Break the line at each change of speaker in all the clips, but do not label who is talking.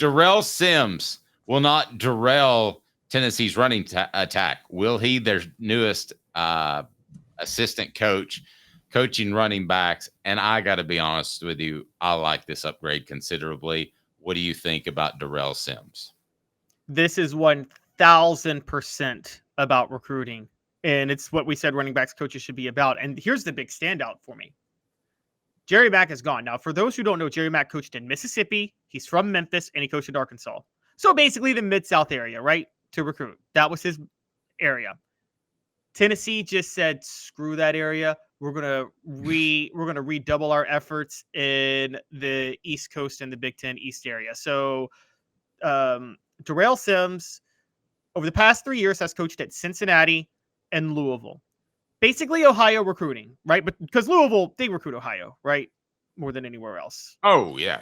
Darrell Sims will not derail Tennessee's running attack, will he? Their newest assistant coach, coaching running backs. And I got to be honest with you, I like this upgrade considerably. What do you think about Darrell Sims?
This is 1,000% about recruiting. And it's what we said running backs coaches should be about. And here's the big standout for me. Jerry Mack is gone. Now, for those who don't know, Jerry Mack coached in Mississippi. He's from Memphis, and he coached at Arkansas. So basically the Mid-South area, right, to recruit. That was his area. Tennessee just said, screw that area. We're gonna redouble our efforts in the East Coast and the Big Ten East area. So Darrell Sims, over the past 3 years, has coached at Cincinnati and Louisville. Basically Ohio recruiting, right? But because Louisville, they recruit Ohio, right? More than anywhere else.
Oh, yeah.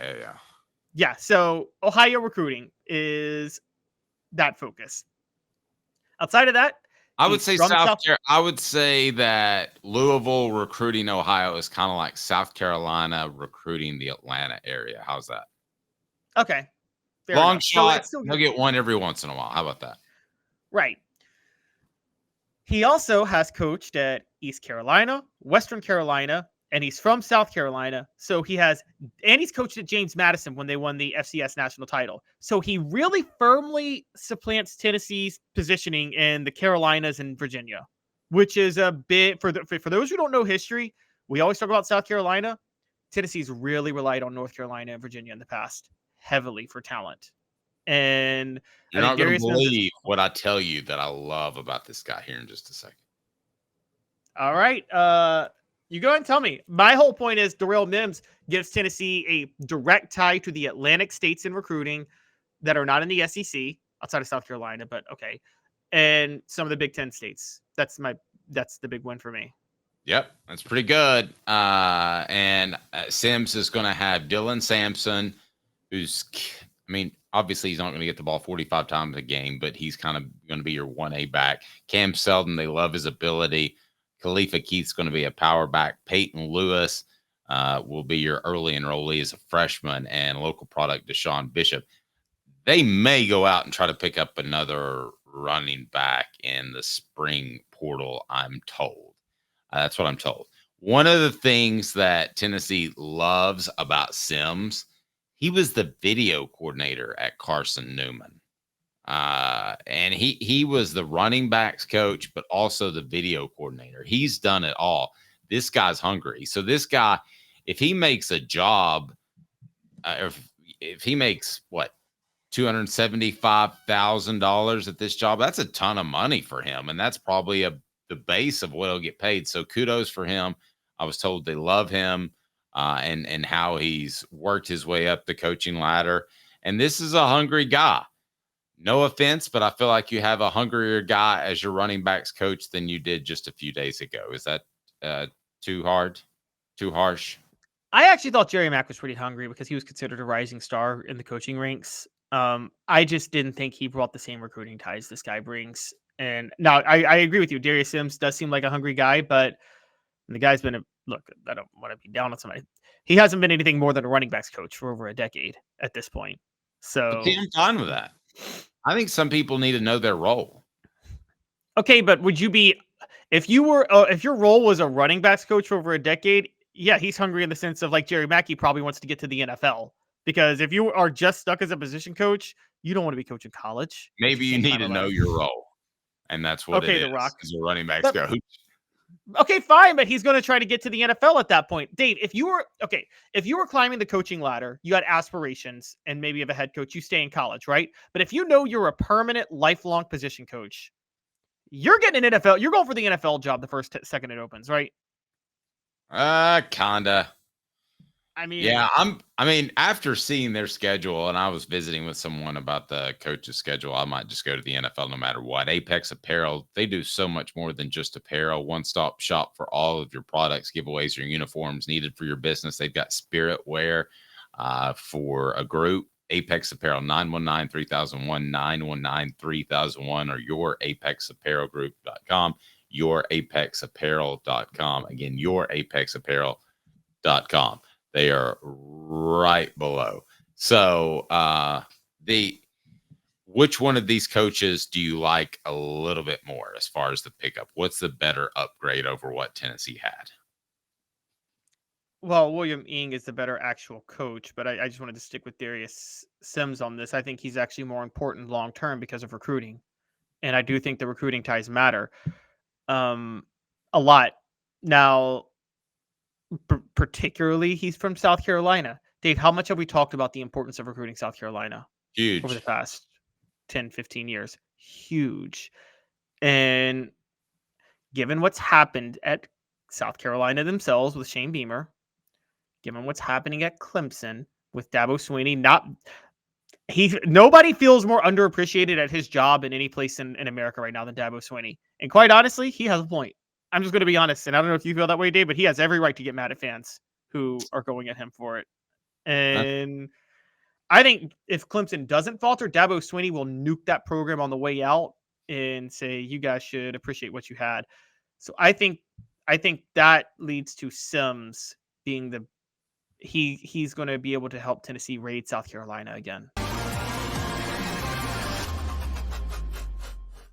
Yeah, so Ohio recruiting is that focus. Outside of that,
I would say I would say that Louisville recruiting Ohio is kind of like South Carolina recruiting the Atlanta area. How's that?
Okay.
Long shot. He'll get one every once in a while. How about that?
Right. He also has coached at East Carolina, Western Carolina, and he's from South Carolina. So he's coached at James Madison when they won the FCS national title. So he really firmly supplants Tennessee's positioning in the Carolinas and Virginia, which is a bit for those who don't know history. We always talk about South Carolina. Tennessee's really relied on North Carolina and Virginia in the past heavily for talent. And
you're not going to believe what I tell you that I love about this guy here in just a second.
All right. You go ahead and tell me. My whole point is Darrell Mims gives Tennessee a direct tie to the Atlantic states in recruiting that are not in the SEC outside of South Carolina, but okay. And some of the Big Ten states. That's the big win for me.
Yep, that's pretty good. And Sims is going to have Dylan Sampson, who's, obviously he's not going to get the ball 45 times a game, but he's kind of going to be your 1A back. Cam Selden, they love his ability. Khalifa Keith's going to be a power back. Peyton Lewis will be your early enrollee as a freshman, and local product Deshaun Bishop. They may go out and try to pick up another running back in the spring portal, I'm told. That's what I'm told. One of the things that Tennessee loves about Sims, he was the video coordinator at Carson Newman. And he was the running backs coach, but also the video coordinator. He's done it all. This guy's hungry. So this guy, if he makes a job, if he makes $275,000 at this job, that's a ton of money for him. And that's probably the base of what he'll get paid. So kudos for him. I was told they love him and how he's worked his way up the coaching ladder. And this is a hungry guy. No offense, but I feel like you have a hungrier guy as your running backs coach than you did just a few days ago. Is that too hard? Too harsh?
I actually thought Jerry Mack was pretty hungry because he was considered a rising star in the coaching ranks. I just didn't think he brought the same recruiting ties this guy brings. And now I agree with you. Darius Sims does seem like a hungry guy, but the guy's been look, I don't want to be down on somebody. He hasn't been anything more than a running backs coach for over a decade at this point. So
I'm fine with that. I think some people need to know their role.
Okay, but would you be if your role was a running backs coach for over a decade? Yeah, he's hungry in the sense of like Jerry Mack, he probably wants to get to the NFL. Because if you are just stuck as a position coach, you don't want to be coaching college.
Maybe you need to know your role. And that's what it is. The Rock is a running backs coach.
Okay, fine, but he's going to try to get to the NFL at that point. Dave, if you were climbing the coaching ladder, you had aspirations and maybe you have a head coach, you stay in college, right? But if you know you're a permanent, lifelong position coach, you're getting an NFL. You're going for the NFL job the second it opens, right?
Kinda.
Yeah,
after seeing their schedule, and I was visiting with someone about the coach's schedule, I might just go to the NFL no matter what. Apex Apparel, they do so much more than just apparel. One-stop shop for all of your products, giveaways, your uniforms needed for your business. They've got spirit wear for a group. Apex Apparel, 919-3001, 919-3001, or yourapexapparelgroup.com, yourapexapparel.com. Again, yourapexapparel.com. They are right below. So which one of these coaches do you like a little bit more as far as the pickup? What's the better upgrade over what Tennessee had?
Well, William Ing is the better actual coach, but I just wanted to stick with Darius Sims on this. I think he's actually more important long term because of recruiting, and I do think the recruiting ties matter a lot. Now, particularly, he's from South Carolina. Dave, how much have we talked about the importance of recruiting South Carolina over the
Huge.
past 10, 15 years? Huge. And given what's happened at South Carolina themselves with Shane Beamer, given what's happening at Clemson with Dabo Swinney, nobody feels more underappreciated at his job in any place in America right now than Dabo Swinney. And quite honestly, he has a point. I'm just going to be honest, and I don't know if you feel that way, Dave, but he has every right to get mad at fans who are going at him for it. And I think if Clemson doesn't falter, Dabo Swinney will nuke that program on the way out and say, you guys should appreciate what you had. So I think that leads to Sims being he's going to be able to help Tennessee raid South Carolina again.